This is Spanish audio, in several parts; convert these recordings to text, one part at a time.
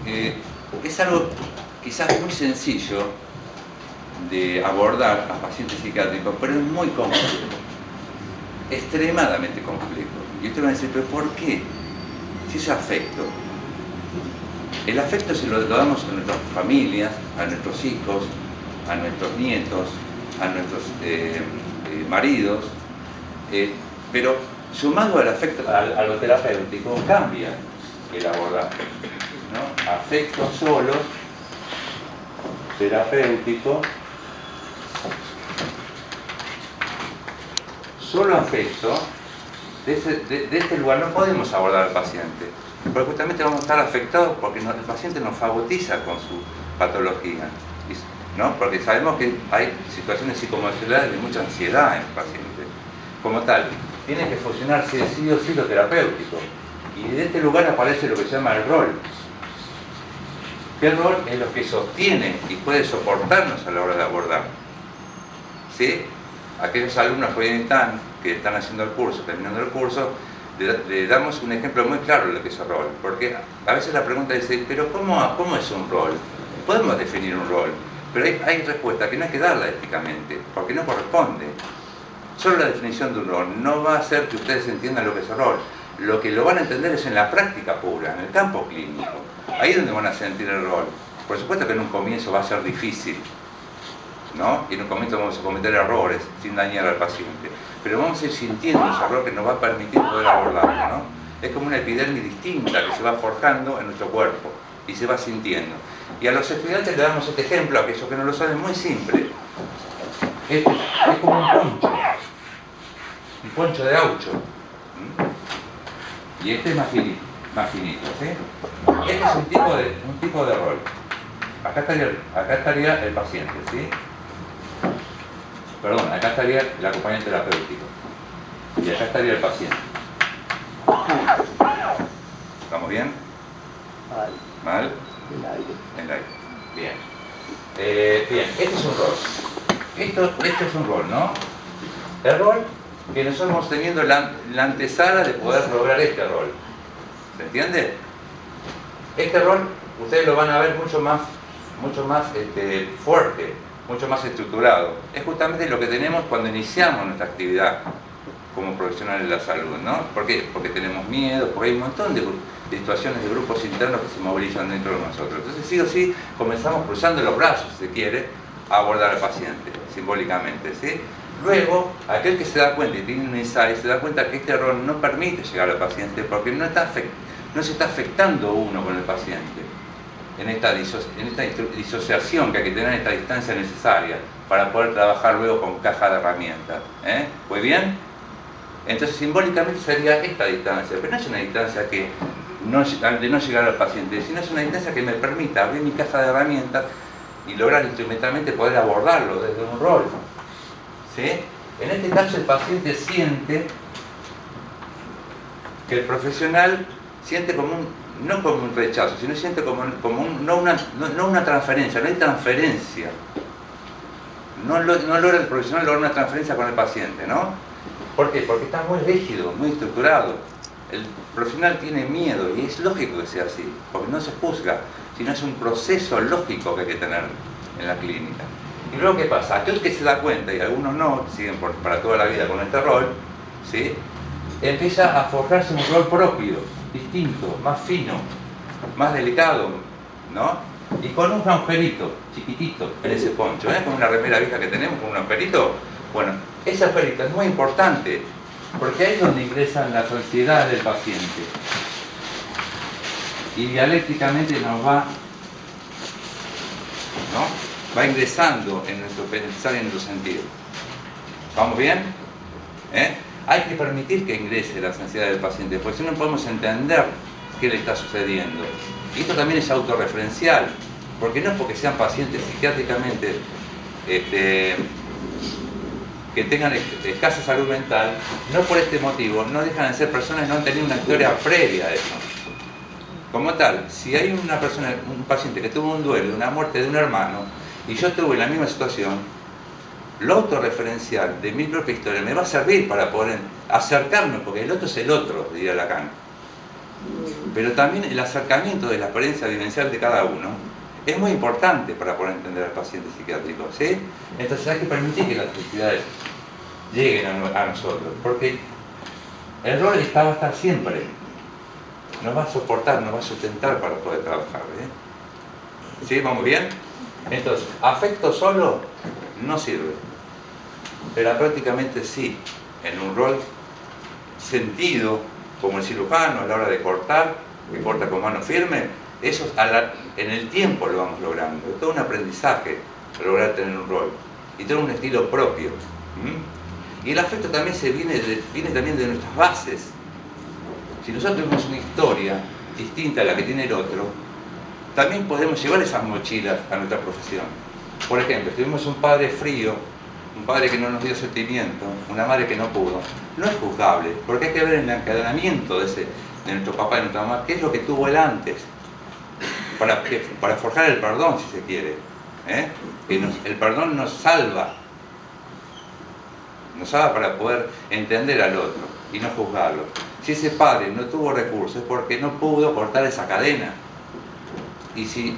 es algo quizás muy sencillo de abordar a pacientes psiquiátricos, pero es muy complejo, extremadamente complejo. Y usted va a decir, ¿pero por qué? Si es afecto. El afecto se lo damos a nuestras familias, a nuestros hijos, a nuestros nietos, a nuestros maridos, pero sumado al afecto, a lo terapéutico, cambia el abordaje, ¿no? Afecto solo, terapéutico, solo afecto, de este lugar no podemos abordar al paciente, porque justamente vamos a estar afectados porque el paciente nos fagotiza con su patología, ¿no? Porque sabemos que hay situaciones psicoemocionales de mucha ansiedad en el paciente. Como tal, tiene que funcionar sí o sí lo terapéutico. Y de este lugar aparece lo que se llama el rol. ¿Qué rol? Es lo que sostiene y puede soportarnos a la hora de abordar. ¿Sí? Aquellos alumnos que están haciendo el curso, terminando el curso, le damos un ejemplo muy claro de lo que es el rol. Porque a veces la pregunta es, ¿pero cómo es un rol? Podemos definir un rol, pero hay respuesta que no hay que darla éticamente, porque no corresponde. Solo la definición de un rol no va a hacer que ustedes entiendan lo que es el rol. Lo que lo van a entender es en la práctica pura, en el campo clínico. Ahí es donde van a sentir el rol. Por supuesto que en un comienzo va a ser difícil, ¿no? Y en un comienzo vamos a cometer errores sin dañar al paciente. Pero vamos a ir sintiendo ese error que nos va a permitir poder abordarlo, ¿no? Es como una epidermis distinta que se va forjando en nuestro cuerpo y se va sintiendo. Y a los estudiantes le damos este ejemplo, aquellos que no lo saben, muy simple. Es como un poncho de gaucho. Y este es más finito, ¿sí? Este es un tipo de rol. Acá estaría el paciente, ¿sí? Perdón, acá estaría el acompañante terapéutico. Y acá estaría el paciente. ¿Estamos bien? ¿Mal? El aire. Bien. Bien, este es un rol. Esto es un rol, ¿no? El rol que nosotros vamos teniendo la antesala de poder lograr este rol. ¿Se entiende? Este rol ustedes lo van a ver mucho más fuerte, mucho más estructurado. Es justamente lo que tenemos cuando iniciamos nuestra actividad como profesionales de la salud, ¿no? ¿Por qué? Porque tenemos miedo, porque hay un montón de situaciones de grupos internos que se movilizan dentro de nosotros. Entonces, sí o sí, comenzamos cruzando los brazos, si se quiere, a abordar al paciente, simbólicamente, ¿sí? Luego, aquel que se da cuenta y tiene un insight, se da cuenta que este error no permite llegar al paciente porque no se está afectando uno con el paciente en esta disociación que hay que tener en esta distancia necesaria para poder trabajar luego con caja de herramientas. ¿Muy bien? Entonces, simbólicamente sería esta distancia, pero no es una distancia de no llegar al paciente, sino es una distancia que me permita abrir mi caja de herramientas y lograr instrumentalmente poder abordarlo desde un rol. ¿Sí? En este caso el paciente siente que el profesional siente no como un rechazo, sino siente no una transferencia, no hay transferencia. No logra el profesional lograr una transferencia con el paciente, ¿no? ¿Por qué? Porque está muy rígido, muy estructurado. El profesional tiene miedo y es lógico que sea así, porque no se juzga, sino es un proceso lógico que hay que tener en la clínica. Y luego, ¿qué pasa? Aquel que se da cuenta, y algunos no, siguen para toda la vida con este rol, ¿sí? Empieza a forjarse un rol propio, distinto, más fino, más delicado, ¿no? Y con un agujerito chiquitito en ese poncho, con una remera vieja que tenemos, con un agujerito. Bueno, ese agujerito es muy importante, porque ahí es donde ingresan las ansiedades del paciente. Y dialécticamente nos va ingresando en nuestro pensar y en nuestro sentido. ¿Vamos bien? Hay que permitir que ingrese la ansiedad del paciente, porque si no podemos entender qué le está sucediendo. Y esto también es autorreferencial, porque no es porque sean pacientes psiquiátricamente que tengan escasa salud mental, no por este motivo, no dejan de ser personas que no han tenido una historia previa a eso. Como tal, si hay un paciente que tuvo un duelo, una muerte de un hermano, y yo estuve en la misma situación, lo autorreferencial de mi propia historia me va a servir para poder acercarme, porque el otro es el otro, diría Lacan. Pero también el acercamiento de la experiencia vivencial de cada uno es muy importante para poder entender al paciente psiquiátrico, ¿sí? Entonces hay que permitir que las necesidades lleguen a nosotros, porque el rol va a estar siempre, nos va a soportar, nos va a sustentar para poder trabajar, ¿eh? ¿Sí? ¿Vamos bien? Entonces, afecto solo no sirve. Terapéuticamente sí, en un rol sentido, como el cirujano a la hora de cortar, que corta con mano firme, eso en el tiempo lo vamos logrando. Es todo un aprendizaje lograr tener un rol y tener un estilo propio. Y el afecto también viene también de nuestras bases. Si nosotros tenemos una historia distinta a la que tiene el otro, también podemos llevar esas mochilas a nuestra profesión. Por ejemplo, si tuvimos un padre frío, un padre que no nos dio sentimiento, una madre que no pudo, no es juzgable, porque hay que ver en el encadenamiento de nuestro papá y nuestra mamá, qué es lo que tuvo él antes, para forjar el perdón, si se quiere. El perdón nos salva para poder entender al otro y no juzgarlo. Si ese padre no tuvo recursos es porque no pudo cortar esa cadena. Y si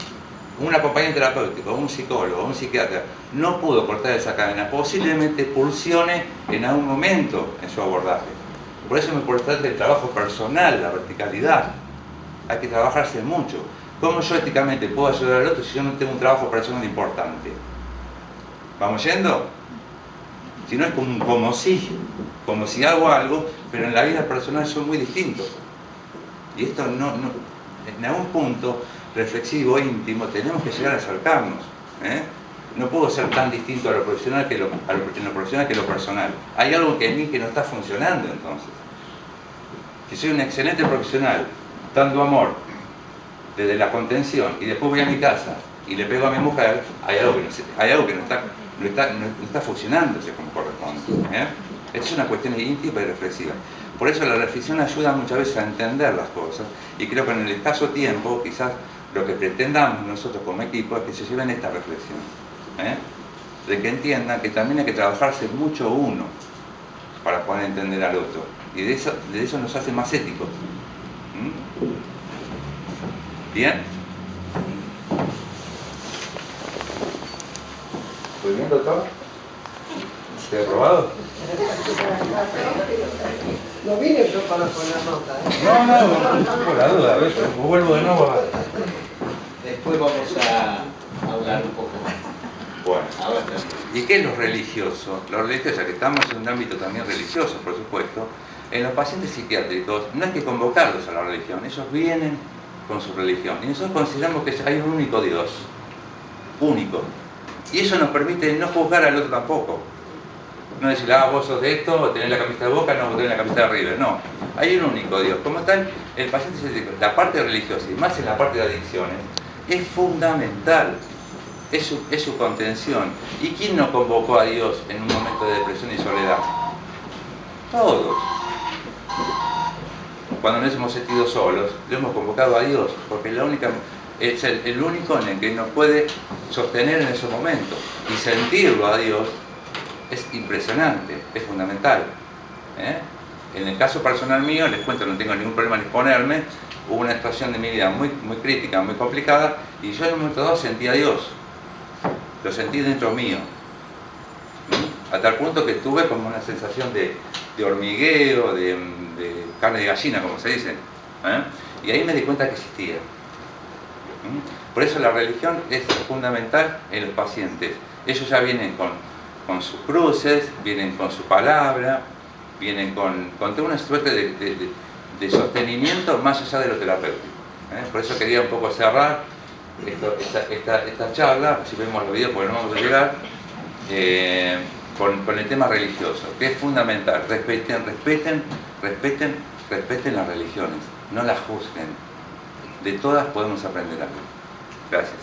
un acompañante terapéutico, un psicólogo, un psiquiatra no pudo cortar esa cadena, posiblemente pulsione en algún momento en su abordaje. Por eso es muy importante el trabajo personal, la verticalidad. Hay que trabajarse mucho. ¿Cómo yo éticamente puedo ayudar al otro si yo no tengo un trabajo personal importante? ¿Vamos yendo? Si no es como si hago algo, pero en la vida personal son muy distintos. Y esto en algún punto reflexivo, íntimo, tenemos que llegar a acercarnos. No puedo ser tan distinto a lo profesional que en lo profesional que lo personal. Hay algo que en mí que no está funcionando entonces. Si soy un excelente profesional, dando amor desde la contención, y después voy a mi casa y le pego a mi mujer, hay algo que no está funcionando como corresponde. Esta es una cuestión íntima y reflexiva. Por eso la reflexión ayuda muchas veces a entender las cosas, y creo que en el escaso tiempo quizás lo que pretendamos nosotros como equipo es que se lleven esta reflexión, de que entiendan que también hay que trabajarse mucho uno para poder entender al otro, y de eso nos hace más éticos. ¿Bien? ¿Estoy bien, doctor? ¿Te he probado? No vine yo para poner nota, No, por la duda, a ver, vuelvo de nuevo. Después vamos a hablar un poco más. Bueno, ¿y qué es lo religioso? Lo religioso, que estamos en un ámbito también religioso, por supuesto. En los pacientes psiquiátricos no hay que convocarlos a la religión, ellos vienen con su religión. Y nosotros consideramos que hay un único Dios, único. Y eso nos permite no juzgar al otro tampoco. No decir, vos sos de esto, tenés la camiseta de Boca, no, vos tenés la camiseta de River. No, hay un único Dios. Como tal, el paciente psiquiátrico, la parte religiosa y más en la parte de adicciones, es fundamental. Es su contención. ¿Y quién no convocó a Dios en un momento de depresión y soledad? Todos. Cuando nos hemos sentido solos, lo hemos convocado a Dios, porque es el único en el que nos puede sostener en esos momentos. Y sentirlo a Dios es impresionante, es fundamental. En el caso personal mío, les cuento, no tengo ningún problema en exponerme, hubo una situación de mi vida muy, muy crítica, muy complicada, y yo en un momento dado sentí a Dios. Lo sentí dentro mío, a tal punto que tuve como una sensación de hormigueo, de carne de gallina, como se dice, y ahí me di cuenta que existía. Por eso la religión es fundamental en los pacientes. Ellos ya vienen con sus cruces, vienen con su palabra, vienen con toda una suerte de sostenimiento más allá de lo terapéutico. Por eso quería un poco cerrar esta charla, si vemos los videos porque no vamos a llegar, con el tema religioso, que es fundamental. Respeten las religiones, no las juzguen. De todas podemos aprender algo. Gracias.